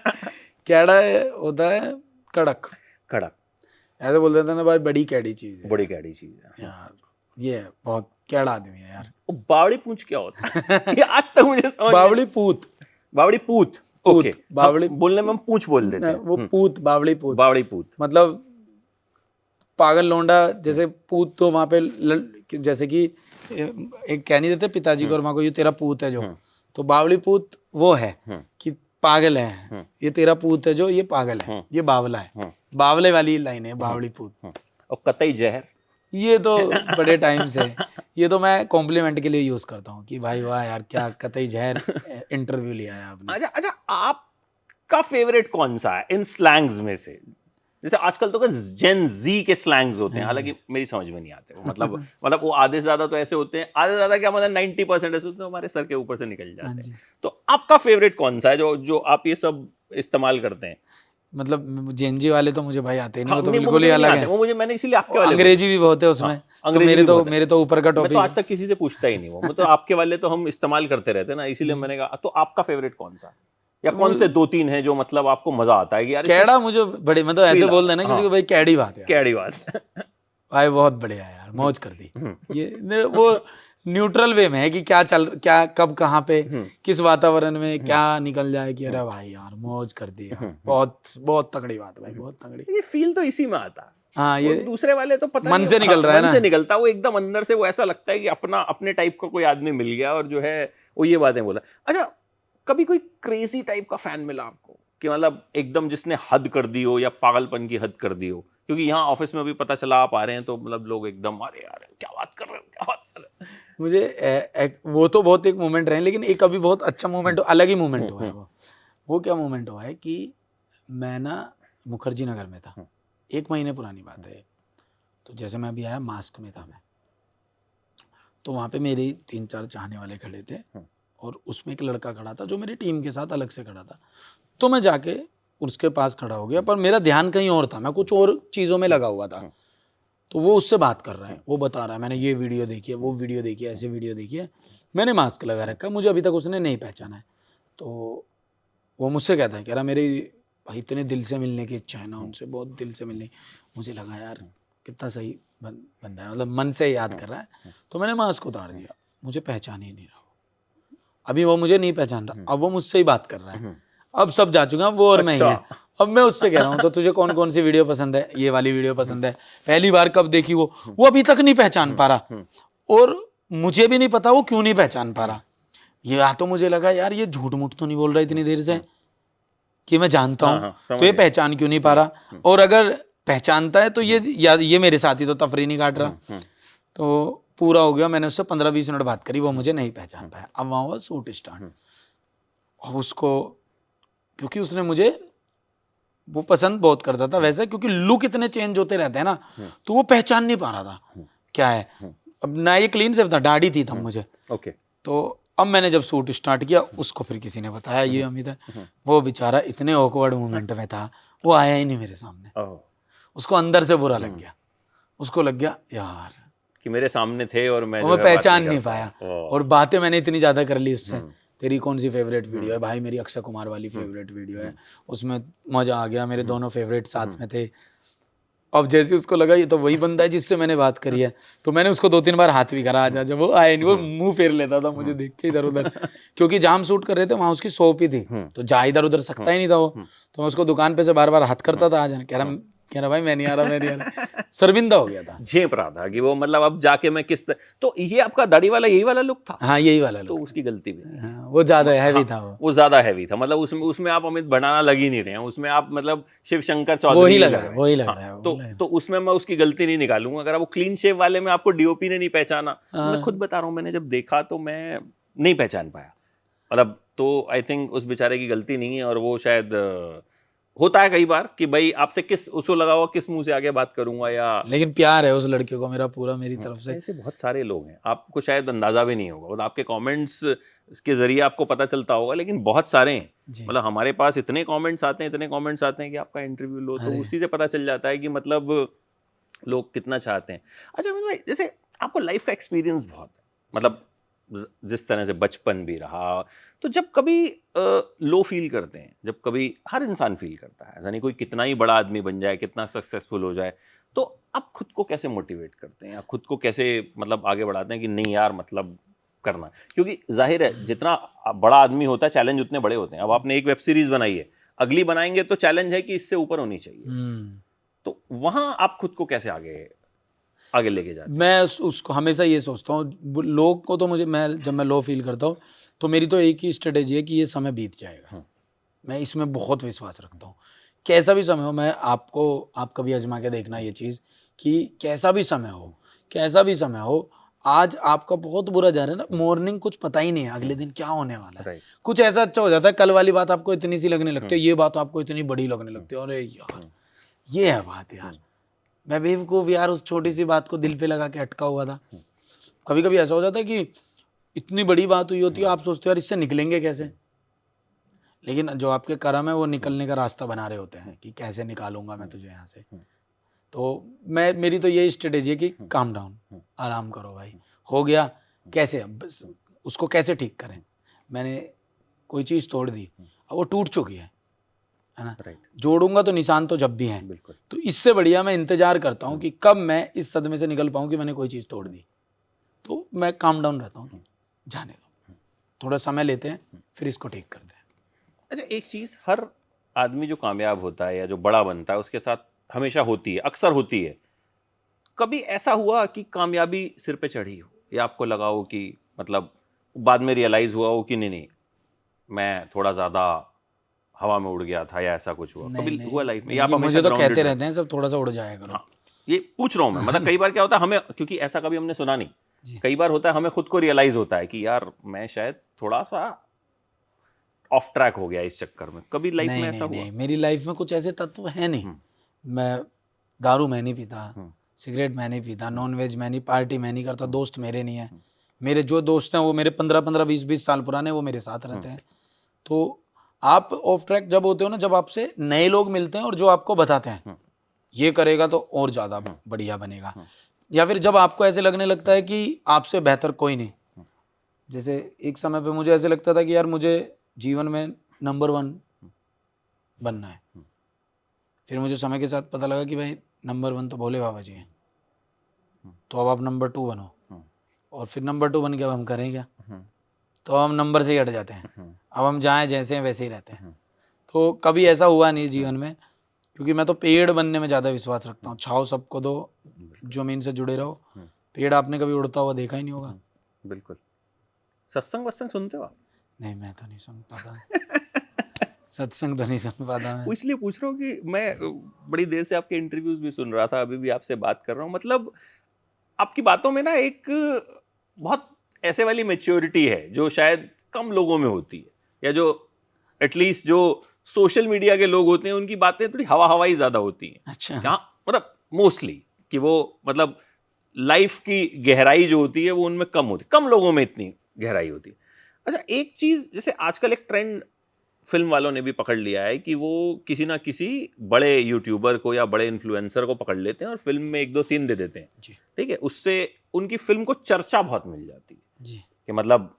कैड़ा होता है कड़क। ऐसे बोल देते हैं ना भाई, बड़ी कैडी चीज है, बड़ी कैडी चीज है यार, ये बहुत कैड़ा आदमी है यार। बावड़ी पूंछ क्या होता है? ये आज तक मुझे समझ बावड़ी पूत। ओके, बावड़ी बोलने में हम पूंछ बोल देते हैं, वो पूत, बावड़ी पूत मतलब पागल लौंडा। जैसे पूत तो वहां पे जैसे कि एक कह नहीं देते पिताजी को और माँ को, ये तेरा पूत है जो, तो बावड़ी पूत वो है कि पागल है, ये तेरा पूत है जो, ये पागल है, ये बावला है, बावले वाली लाइन है बावड़ी पूत। और कतई जहर, ये तो बड़े टाइम से, ये तो मैं कॉम्प्लीमेंट के लिए यूज करता हूँ कि भाई वाह यार, क्या कतई जहर इंटरव्यू लिया है आपने। अच्छा, आपका फेवरेट कौन सा है इन स्लैंग्स में से? जैसे आजकल तो जेन जी के स्लैंग्स होते हैं, हालांकि मेरी समझ में नहीं आते वो, मतलब वो आधे से ज्यादा तो ऐसे होते हैं, आधे से ज्यादा क्या मतलब 90% ऐसे होते हैं हमारे सर के ऊपर से निकल जाते हैं। तो आपका फेवरेट कौन सा है जो आप ये सब इस्तेमाल करते हैं? मतलब जेनजी वाले तो मुझे भाई आते नहीं, वो तो बिल्कुल ही अलग है। वो मुझे, मैंने इसीलिए आपके वाले, अंग्रेजी भी बहुत है उसमें, तो मेरे तो ऊपर का टॉपिक, मैं तो आज तक किसी से पूछता ही नहीं वो, मतलब आपके वाले तो हम इस्तेमाल करते रहते हैं ना, इसीलिए मैंने कहा। तो आपका फेवरेट कौन सा, या कौन से 2-3 हैं जो मतलब आपको मजा आता है कि यार कैड़ा मुझे बड़े, मतलब ऐसे बोल देना किसी को भाई कैड़ी बात है, कैड़ी बात भाई बहुत बढ़िया यार, मौज कर दी। ये वो न्यूट्रल वे में है कि क्या कब कहाँ पे किस वातावरण में क्या निकल जाए कि अरे भाई यार मौज कर दी यार, बहुत तगड़ी बात भाई, बहुत तगड़ी। ये फील तो इसी में आता। हाँ, ये दूसरे वाले तो पता मन से निकल रहा है ना, मन से निकलता, वो एकदम अंदर से वो ऐसा लगता है कि अपने टाइप का कोई आदमी मिल गया और जो है वो ये बातें बोला। अच्छा, कभी कोई क्रेजी टाइप का फैन मिला आपको कि मतलब एकदम जिसने हद कर दी हो या पागलपन की हद कर दी हो? क्योंकि यहाँ ऑफिस में भी पता चला आप आ रहे हैं तो मतलब लोग एकदम अरे यार क्या बात कर रहे हो। मुझे वो तो बहुत एक मोमेंट रहे, लेकिन एक अभी बहुत अच्छा मोमेंट, अलग ही मोमेंट हुआ है वो क्या मोमेंट हुआ है कि मैं ना मुखर्जी नगर में था, 1 महीने पुरानी बात है। तो जैसे मैं अभी आया, मास्क में था मैं, तो वहाँ पे मेरे 3-4 चाहने वाले खड़े थे और उसमें एक लड़का खड़ा था जो मेरी टीम के साथ अलग से खड़ा था। तो मैं जाके उसके पास खड़ा हो गया, पर मेरा ध्यान कहीं और था, मैं कुछ और चीज़ों में लगा हुआ था। तो वो उससे बात कर रहा है, वो बता रहा है मैंने ये वीडियो देखी है, वो वीडियो देखी है, ऐसे वीडियो देखी है, मैंने मास्क लगा रखा है, मुझे अभी तक उसने नहीं पहचाना है। तो वो मुझसे कहता है, कह रहा मेरी भाई इतने दिल से मिलने की इच्छा है ना उनसे, बहुत दिल से मिलने। मुझे लगा यार कितना सही बंदा है, मतलब मन से याद कर रहा है। तो मैंने मास्क उतार दिया, मुझे पहचान ही नहीं रहा, अभी वो मुझे नहीं पहचान रहा, अब वो मुझसे ही बात कर रहा है, अब सब जा चुका वो और मैं ही है। अब मैं उससे कह रहा हूँ तो तुझे कौन कौन सी वीडियो पसंद है, ये वाली वीडियो पसंद है, पहली बार कब देखी वो अभी तक नहीं पहचान पा रहा, और मुझे भी नहीं पता वो क्यों नहीं पहचान पा रहा। ये तो मुझे लगा यार ये झूठ मूठ तो नहीं बोल रहा इतनी देर से कि मैं जानता हूँ, तो ये पहचान क्यों नहीं पा रहा, और अगर पहचानता है तो ये मेरे साथ ही तो तफरी नहीं काट रहा। तो पूरा हो गया, मैंने उससे 15-20 मिनट बात करी, वो मुझे नहीं पहचान पाया। अब वहाँ हुआ शूट स्टार्ट, और उसको क्योंकि उसने मुझे वो पसंद बहुत करता था वैसे, क्योंकि लुक इतने चेंज होते रहते हैं ना, तो वो पहचान नहीं पा रहा था क्या है। अब ना ये क्लीन सेव था, दाढ़ी थी तब मुझे। तो अब मैंने जब शूट स्टार्ट किया, उसको फिर किसी ने बताया ये अमित है। वो बेचारा इतने ऑकवर्ड मोमेंट में था, वो आया ही नहीं मेरे सामने, उसको अंदर से बुरा लग गया, उसको लग गया यार कि मेरे सामने थे और मैं पहचान नहीं पाया, और बातें मैंने इतनी ज्यादा कर ली उससे तेरी कौन सी फेवरेट वीडियो है? भाई मेरी अक्षय कुमार वाली फेवरेट वीडियो है, उसमें मजा आ गया, मेरे दोनों फेवरेट साथ में थे। अब जैसे उसको लगा ये तो वही बंदा है जिससे मैंने बात करी है, तो मैंने उसको 2-3 बार हाथ भी करा, आजा, जब वो आए नहीं, वो मुंह फेर लेता था मुझे देख के इधर उधर, क्योंकि जहाँ हम शूट कर रहे थे वहाँ उसकी शॉप ही थी, तो जा इधर उधर सकता ही नहीं था वो, तो मैं उसको दुकान पे से बार बार हाथ करता था, आजा, कह रहा भाई मैं नहीं आ रहा, शर्मिंदा हो गया था, झेप रहा था कि वो मतलब अब जाके मैं किस तो ये आपका दाढ़ी वाला यही वाला लुक था? हाँ यही वाला तो लुक, उसकी गलती भी वो ज्यादा हैवी था, वो ज्यादा हैवी था, मतलब उसमें आप अमित भंडाना लग ही नहीं रहे हैं, उसमें आप मतलब शिव शंकर चौधरी वही लग रहा है, वही लग रहा है। तो उसमें मैं उसकी गलती नहीं निकालूंगा। अगर वो क्लीन शेव वाले में आपको डीओपी ने नहीं पहचाना, मैं खुद बता रहा हूँ, मैंने जब देखा तो मैं नहीं पहचान पाया, मतलब तो आई थिंक उस बेचारे की गलती नहीं है, और वो शायद होता है कई बार कि भाई आपसे उसको लगा हुआ किस मुंह से आगे बात करूंगा, या लेकिन प्यार है उस लड़के को मेरा पूरा, मेरी तरफ से। ऐसे बहुत सारे लोग हैं, आपको शायद अंदाजा भी नहीं होगा, मतलब आपके कमेंट्स के जरिए आपको पता चलता होगा, लेकिन बहुत सारे हैं, मतलब हमारे पास इतने कमेंट्स आते हैं कि आपका इंटरव्यू लो तो उसी से पता चल जाता है कि मतलब लोग कितना चाहते हैं। अच्छा भाई, जैसे आपको लाइफ का एक्सपीरियंस बहुत है, मतलब जिस तरह से बचपन भी रहा, तो जब कभी लो फील करते हैं, जब कभी हर इंसान फील करता है, ऐसा नहीं कोई कितना ही बड़ा आदमी बन जाए, कितना सक्सेसफुल हो जाए, तो आप खुद को कैसे मोटिवेट करते हैं, आप खुद को कैसे मतलब आगे बढ़ाते हैं कि नहीं यार मतलब करना, क्योंकि जाहिर है जितना बड़ा आदमी होता है चैलेंज उतने बड़े होते हैं। अब आपने एक वेब सीरीज बनाई है, अगली बनाएंगे तो चैलेंज है कि इससे ऊपर होनी चाहिए, तो वहां आप खुद को कैसे आगे लेके जाते हैं? मैं उसको हमेशा ये सोचता हूँ, लोग को तो जब मैं लो फील करता हूँ तो मेरी तो एक ही स्ट्रेटेजी है कि ये समय बीत जाएगा, मैं इसमें बहुत विश्वास रखता हूँ। कैसा भी समय हो, आप कभी आजमा के देखना ये चीज़ कि कैसा भी समय हो, आज आपका बहुत बुरा जा रहा है ना, मॉर्निंग कुछ पता ही नहीं है अगले दिन क्या होने वाला है, कुछ ऐसा अच्छा हो जाता है, कल वाली बात आपको इतनी सी लगने लगती है, ये बात आपको इतनी बड़ी लगने लगती है, अरे यार ये है बात यार, मैं बेवकूफ़ यार उस छोटी सी बात को दिल पे लगा के अटका हुआ था। कभी कभी ऐसा हो जाता है कि इतनी बड़ी बात हुई होती है, आप सोचते हो यार इससे निकलेंगे कैसे, लेकिन जो आपके कर्म है वो निकलने का रास्ता बना रहे होते हैं कि कैसे निकालूंगा मैं तुझे यहाँ से। तो मेरी तो यही स्ट्रेटेजी है कि काम डाउन, आराम करो भाई, हो गया कैसे, बस उसको कैसे ठीक करें। मैंने कोई चीज़ तोड़ दी, अब वो टूट चुकी है ना, जोड़ूंगा तो निशान तो जब भी हैं, तो इससे बढ़िया मैं इंतजार करता हूँ कि कब मैं इस सदमे से निकल पाऊँ कि मैंने कोई चीज़ तोड़ दी, तो मैं काम डाउन रहता हूँ, जाने दो, थोड़ा समय लेते हैं फिर इसको ठीक करते हैं। अच्छा, एक चीज़ हर आदमी जो कामयाब होता है या जो बड़ा बनता है उसके साथ हमेशा होती है, अक्सर होती है, कभी ऐसा हुआ कि कामयाबी सिर पे चढ़ी हो या आपको लगा हो कि मतलब बाद में रियलाइज हुआ हो कि नहीं मैं थोड़ा ज़्यादा हवा में उड़ गया था, या ऐसा कुछ हुआ कभी हुआ लाइफ में? या आप मुझे तो कहते रहते हैं सब थोड़ा सा उड़ जाएगा करो। हाँ, ये पूछ रहा हूँ मैं, मतलब कई बार क्या होता है हमें, क्योंकि ऐसा कभी हमने सुना नहीं, कई बार होता है हमें खुद को रियलाइज होता है कि यार मैं शायद थोड़ा सा ऑफ ट्रैक हो गया इस चक्कर में, कभी लाइफ में ऐसा हुआ? नहीं, मेरी लाइफ में कुछ ऐसे तत्व है नहीं, मैं दारू मैं नहीं पीता, सिगरेट मैं नहीं पीता, नॉन वेज मैं नहीं, पार्टी मैं नहीं करता, दोस्त मेरे नहीं है, मेरे जो दोस्त हैं वो मेरे 15-15 20-20 साल पुराने, वो मेरे साथ रहते हैं। तो आप ऑफ ट्रैक जब होते हो ना, जब आपसे नए लोग मिलते हैं और जो आपको बताते हैं ये करेगा तो और ज़्यादा बढ़िया बनेगा, या फिर जब आपको ऐसे लगने लगता है कि आपसे बेहतर कोई नहीं। जैसे एक समय पे मुझे ऐसे लगता था कि यार मुझे जीवन में नंबर 1 बनना है, फिर मुझे समय के साथ पता लगा कि भाई नंबर 1 तो भोले बाबा जी हैं, तो अब आप नंबर 2 बनो, और फिर नंबर 2 बन के अब हम करें क्या, तो हम नंबर से ही हट जाते हैं, अब हम जाएं जैसे हैं वैसे ही रहते हैं। तो कभी ऐसा हुआ नहीं जीवन में, क्योंकि मैं तो पेड़ बनने में ज़्यादा विश्वास रखता हूँ, छाव सबको दो, जमीन से जुड़े रहो, पेड़ आपने कभी उड़ता हुआ देखा ही नहीं होगा। बिल्कुल। सत्संग वत्संग सुनते हो आप? नहीं, मैं तो नहीं सुन पाता सत्संग तो नहीं सुन पाता मैं। इसलिए पूछ रहा हूँ कि मैं बड़ी देर से आपके इंटरव्यूज भी सुन रहा था, अभी भी आपसे बात कर रहा हूँ, मतलब आपकी बातों में ना एक बहुत ऐसे वाली मैच्योरिटी है जो शायद कम लोगों में होती है, या जो एटलीस्ट जो सोशल मीडिया के लोग होते हैं उनकी बातें थोड़ी हवाई ज्यादा होती हैं। अच्छा, मतलब मोस्टली कि वो मतलब लाइफ की गहराई जो होती है वो उनमें कम होती है, कम लोगों में इतनी गहराई होती है। अच्छा, एक चीज जैसे आजकल एक ट्रेंड फिल्म वालों ने भी पकड़ लिया है कि वो किसी ना किसी बड़े यूट्यूबर को या बड़े इन्फ्लुएंसर को पकड़ लेते हैं और फिल्म में 1-2 सीन दे देते हैं, ठीक है, उससे उनकी फिल्म को चर्चा बहुत मिल जाती है जी, कि मतलब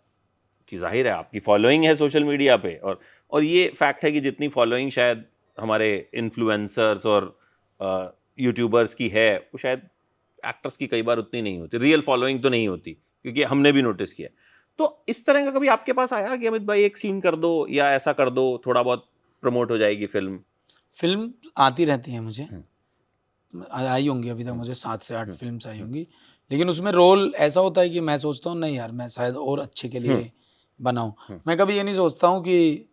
कि जाहिर है आपकी फॉलोइंग है सोशल मीडिया पे, और ये फैक्ट है कि जितनी फॉलोइंग शायद हमारे इन्फ्लुएंसर्स और यूट्यूबर्स की है वो शायद एक्टर्स की कई बार उतनी नहीं होती, रियल फॉलोइंग तो नहीं होती, क्योंकि हमने भी नोटिस किया। तो इस तरह का कभी आपके पास आया कि अमित भाई एक सीन कर दो या ऐसा कर दो, थोड़ा बहुत प्रमोट हो जाएगी फिल्म? फिल्म आती रहती है मुझे, आई होंगी अभी तक मुझे 7 से 8 फिल्म्स आई होंगी, लेकिन उसमें रोल ऐसा होता है कि मैं सोचता हूँ नहीं यार मैं शायद और अच्छे के लिए बनाऊँ। मैं कभी ये नहीं सोचता हूँ कि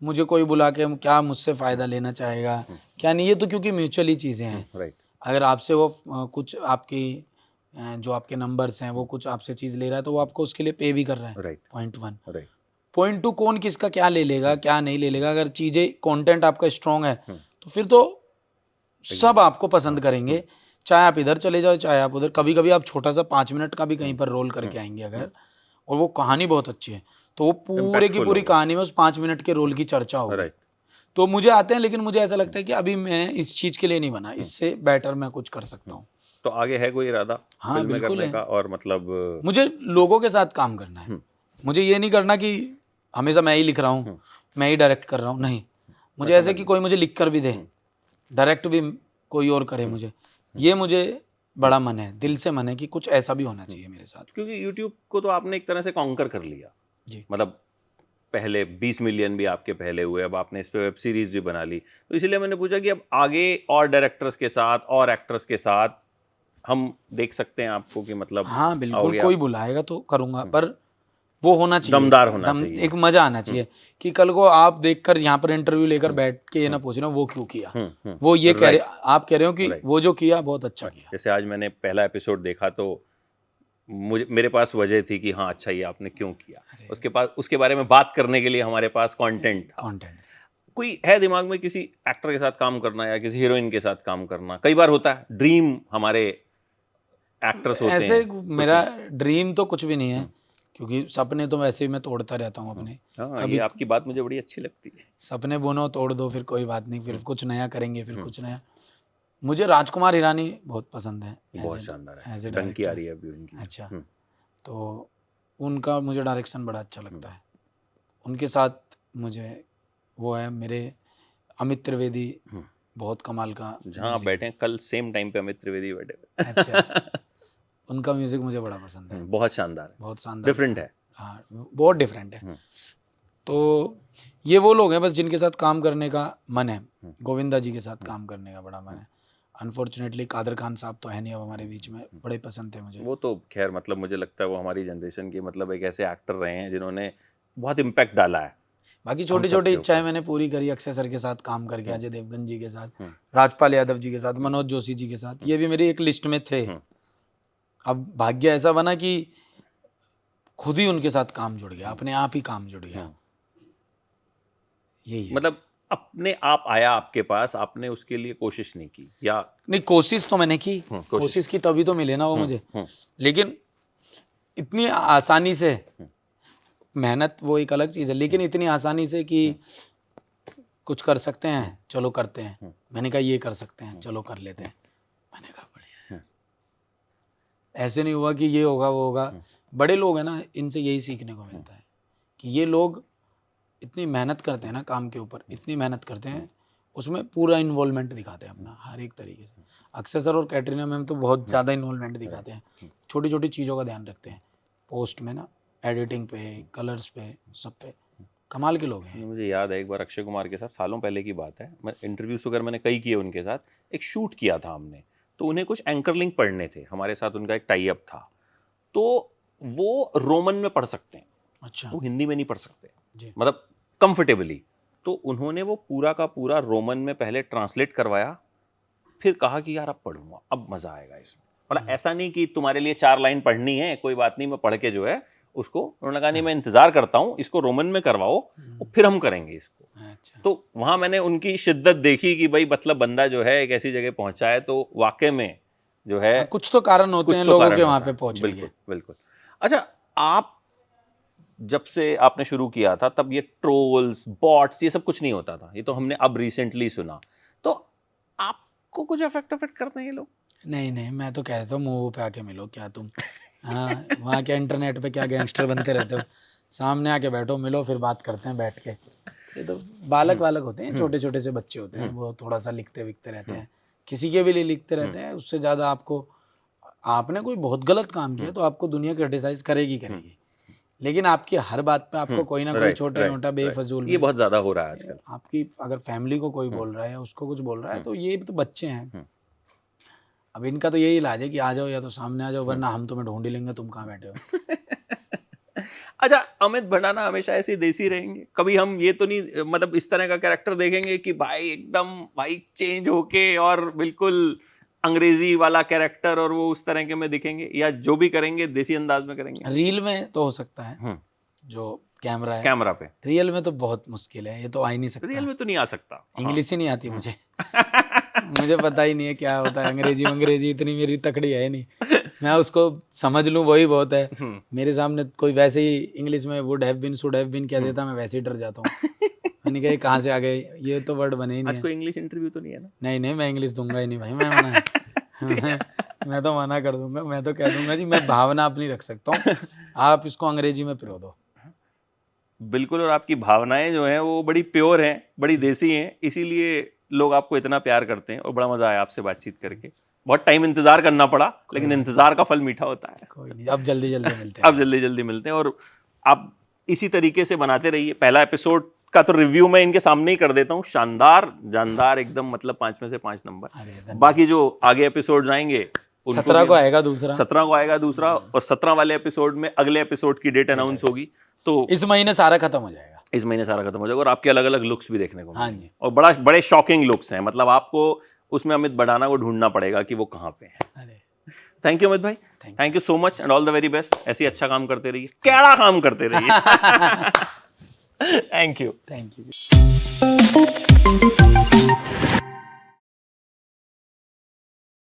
मुझे कोई बुला के क्या मुझसे फ़ायदा लेना चाहेगा क्या नहीं, ये तो क्योंकि म्यूचुअली चीज़ें हैं। राइट। अगर आपसे वो कुछ आपकी जो आपके नंबर्स हैं वो कुछ आपसे चीज़ ले रहा है तो वो आपको उसके लिए पे भी कर रहा है। राइट। पॉइंट 1। राइट। पॉइंट 2, कौन किसका क्या ले लेगा क्या नहीं ले लेगा, अगर चीज़ें कंटेंट आपका स्ट्रॉन्ग है तो फिर तो सब आपको पसंद करेंगे, चाहे आप इधर चले जाओ चाहे आप उधर। कभी कभी आप छोटा सा 5 मिनट का भी कहीं पर रोल करके आएंगे अगर, और वो कहानी बहुत अच्छी है तो वो पूरे की पूरी कहानी में उस 5 मिनट के रोल की चर्चा होगी। तो मुझे आते हैं, लेकिन मुझे ऐसा लगता है कि अभी मैं इस चीज़ के लिए नहीं बना, इससे बेटर मैं कुछ कर सकता हूँ। तो आगे है कोई इरादा हाँ फिल्म बिल्कुल करने है का? और मतलब मुझे लोगों के साथ काम करना है, मुझे ये नहीं करना कि हमेशा मैं ही लिख रहा हूँ मैं ही डायरेक्ट कर रहा हूँ, नहीं। मुझे ऐसे कि कोई मुझे लिख कर भी दे, डायरेक्ट भी कोई और करे मुझे, ये मुझे बड़ा मन है, दिल से मन है कि कुछ ऐसा भी होना चाहिए मेरे साथ। क्योंकि यूट्यूब को तो आपने एक तरह से कॉन्कर कर लिया जी। मतलब पहले 20 मिलियन भी आपके पहले हुए, अब आपने इस पे वेब सीरीज भी बना ली, तो इसलिए मैंने पूछा कि अब आगे और डायरेक्टर्स के साथ और एक्टर्स के साथ हम देख सकते हैं आपको कि मतलब हाँ बिल्कुल, कोई बुलाएगा तो करूँगा, पर वो होना चाहिए, दमदार होना चाहिए, एक मजा आना चाहिए कि कल को आप देखकर यहाँ पर इंटरव्यू लेकर बैठ के ये ना पूछना वो क्यों किया, वो ये कह रहे, आप कह रहे हो कि वो जो किया बहुत अच्छा किया। जैसे आज मैंने पहला एपिसोड देखा तो मुझे मेरे पास वजह थी कि हाँ अच्छा ये आपने क्यों किया, उसके बारे में बात करने के लिए हमारे पास कंटेंट था। कोई है दिमाग में किसी एक्टर के साथ काम करना या किसी हीरोइन के साथ काम करना? कई बार होता है ड्रीम हमारे एक्टर्स होते ऐसे हैं। मेरा ड्रीम तो कुछ भी नहीं है, क्योंकि सपने तो वैसे ही मैं तोड़ता रहता हूँ अपने। हाँ, ये आपकी बात मुझे बड़ी अच्छी लगती है। सपने बुनो तोड़ दो फिर कोई बात नहीं, फिर कुछ नया करेंगे, फिर कुछ नया। मुझे राजकुमार हिरानी बहुत पसंद है, बहुत शानदार है, एज ए डंकी आ रही है अभी उनकी। अच्छा, तो उनका मुझे डायरेक्शन बड़ा अच्छा लगता है। उनके साथ मुझे वो है मेरे अमित त्रिवेदी, बहुत कमाल का। जहाँ आप बैठे हैं कल सेम टाइम पे अमित त्रिवेदी बैठे। अच्छा, उनका म्यूजिक मुझे बड़ा पसंद है, बहुत शानदार है, बहुत शानदार, डिफरेंट है। हाँ बहुत डिफरेंट है। तो ये वो लोग हैं बस जिनके साथ काम करने का मन है। गोविंदा जी के साथ काम करने का बड़ा मन है। अनफॉर्चुनेटली कादर खान साहब तो है नहीं अब हमारे बीच में, बड़े पसंद थे मुझे। वो तो खैर मतलब मुझे लगता है वो हमारी जनरेशन के मतलब एक ऐसे एक्टर रहे हैं जिन्होंने बहुत इम्पैक्ट डाला है। बाकी छोटी छोटी इच्छाएं मैंने पूरी करी, अक्षय सर के साथ काम करके, अजय देवगन जी के साथ, राजपाल यादव जी के साथ, मनोज जोशी जी के साथ, ये भी मेरी एक लिस्ट में थे। अब भाग्य ऐसा बना कि खुद ही उनके साथ काम जुड़ गया, अपने आप ही काम जुड़ गया। यही है, मतलब अपने आप आया आपके पास, आपने उसके लिए कोशिश नहीं की? या नहीं, कोशिश तो मैंने की, कोशिश की तभी तो मिले ना वो मुझे। लेकिन इतनी आसानी से, मेहनत वो एक अलग चीज़ है, लेकिन इतनी आसानी से कि कुछ कर सकते हैं चलो करते हैं। मैंने कहा ये कर सकते हैं चलो कर लेते हैं, मैंने कहा बढ़िया है। ऐसे नहीं हुआ कि ये होगा वो होगा। बड़े लोग हैं ना, इनसे यही सीखने को मिलता है कि ये लोग इतनी मेहनत करते हैं ना काम के ऊपर, इतनी मेहनत करते हैं, उसमें पूरा इन्वॉल्वमेंट दिखाते हैं अपना हर एक तरीके से। अक्षय सर और कैटरीना मैम तो बहुत ज़्यादा इन्वॉल्वमेंट दिखाते हैं, छोटी छोटी चीज़ों का ध्यान रखते हैं पोस्ट में ना, एडिटिंग पे, कलर्स पे, सब पे कमाल के लोग हैं। मुझे याद है एक बार अक्षय कुमार के साथ, सालों पहले की बात है, मैं इंटरव्यूज वगैरह मैंने कई किए उनके साथ, एक शूट किया था हमने, तो उन्हें कुछ एंकर लिंक पढ़ने थे, हमारे साथ उनका एक टाई अप था, तो वो रोमन में पढ़ सकते हैं। अच्छा, वो हिंदी में नहीं पढ़ सकते मतलब कंफर्टेबली, तो उन्होंने वो पूरा का पूरा रोमन में पहले ट्रांसलेट करवाया, फिर कहा कि यार अब पढ़ूंगा, अब मजा आएगा इसमें। मतलब ऐसा नहीं कि तुम्हारे लिए 4 लाइन पढ़नी है, कोई बात नहीं, मैं पढ़ के जो है उसको, उन्होंने कहा नहीं मैं इंतजार करता हूँ, इसको रोमन में करवाओ और फिर हम करेंगे इसको। अच्छा। तो वहां मैंने उनकी शिद्दत देखी कि भाई मतलब बंदा जो है एक ऐसी जगह पहुंचा है तो वाकई में जो है कुछ तो कारण होते हैं लोगों के वहां पे पहुंचने के। बिल्कुल। अच्छा, आप जब से आपने शुरू किया था तब ये ट्रोल्स, बॉट्स, ये सब कुछ नहीं होता था, ये तो हमने अब रिसेंटली सुना, तो आपको कुछ अफेक्ट करते हैं ये लोग? नहीं, मैं तो कहता हूँ मुंह पे आके मिलो क्या तुम। हाँ, वहाँ क्या इंटरनेट पे क्या गैंगस्टर बनते रहते हो, सामने आके बैठो, मिलो, फिर बात करते हैं बैठ के। ये तो बालक होते हैं, छोटे छोटे से बच्चे होते हैं, वो थोड़ा सा लिखते विखते रहते हैं, किसी के भी लिए लिखते रहते हैं। उससे ज़्यादा आपने कोई बहुत गलत काम किया तो आपको दुनिया क्रिटिसाइज करेगी, लेकिन आपकी हर बात पे आपको कोई ना कोई छोटा मोटा बेफजूल, ये बहुत ज्यादा हो रहा है आजकल। आपकी अगर फैमिली को कोई बोल रहा है, उसको कुछ बोल रहा है, तो ये तो बच्चे हैं। अब इनका तो यही इलाज है कि आ जाओ, या तो सामने आ जाओ, वरना हम तुम्हें ढूंढ ही लेंगे, तुम कहाँ बैठे हो। अच्छा, अमित भड़ाना हमेशा ऐसे देसी रहेंगे? कभी हम ये तो नहीं, मतलब इस तरह का कैरेक्टर देखेंगे कि भाई एकदम भाई चेंज होके और बिल्कुल अंग्रेजी वाला कैरेक्टर और वो उस तरह के में दिखेंगे, या जो भी करेंगे देसी अंदाज में करेंगे? रील में तो हो सकता है, जो कैमरा है कैमरा पे। रियल में तो बहुत मुश्किल है, ये तो आ ही नहीं सकता। रियल में तो नहीं आ सकता, इंग्लिश ही नहीं आती मुझे। मुझे पता ही नहीं है क्या होता है अंग्रेजी इतनी मेरी तकड़ी है नहीं, मैं उसको समझ लूँ वही बहुत है। मेरे सामने कोई वैसे ही इंग्लिश में would have been, should have been कह देता, मैं वैसे ही डर जाता हूँ। मैंने कहा कहाँ से आ गए, ये तो वर्ड बने ही नहीं। आज कोई इंग्लिश इंटरव्यू तो नहीं है ना? नहीं, मैं इंग्लिश दूंगा ही नहीं भाई, मैं मना मैं तो मना कर दूंगा। मैं तो कह दूंगा जी मैं भावना अपनी रख सकता हूँ, आप इसको अंग्रेजी में पिरो दो। बिल्कुल, और आपकी भावनाएं जो हैं वो बड़ी प्योर हैं, बड़ी देसी हैं, इसीलिए लोग आपको इतना प्यार करते हैं। और बड़ा मजा आया आपसे बातचीत करके। बहुत टाइम इंतजार करना पड़ा, लेकिन इंतजार का फल मीठा होता है। कोई नहीं, अब जल्दी मिलते हैं। अब जल्दी मिलते हैं, और आप इसी तरीके से बनाते रहिए। पहला एपिसोड का तो रिव्यू मैं इनके सामने ही कर देता हूँ, शानदार जानदार एकदम, मतलब 5 में से 5 नंबर। बाकी जो आगे एपिसोड आएंगे 17 को आएगा दूसरा, और 17 वाले एपिसोड में अगले एपिसोड की डेट अनाउंस होगी। तो इस महीने सारा खत्म हो जाएगा, और आपके अलग अलग लुक्स भी देखने को मिलेंगे। और बड़े शॉकिंग लुक्स हैं, मतलब आपको उसमें अमित भड़ाना को ढूंढना पड़ेगा कि वो कहाँ पे है। थैंक यू अमित भाई, thank you so much and all the very best. ऐसे ही अच्छा काम करते रहिए, कैड़ा काम करते रहिए। Thank you.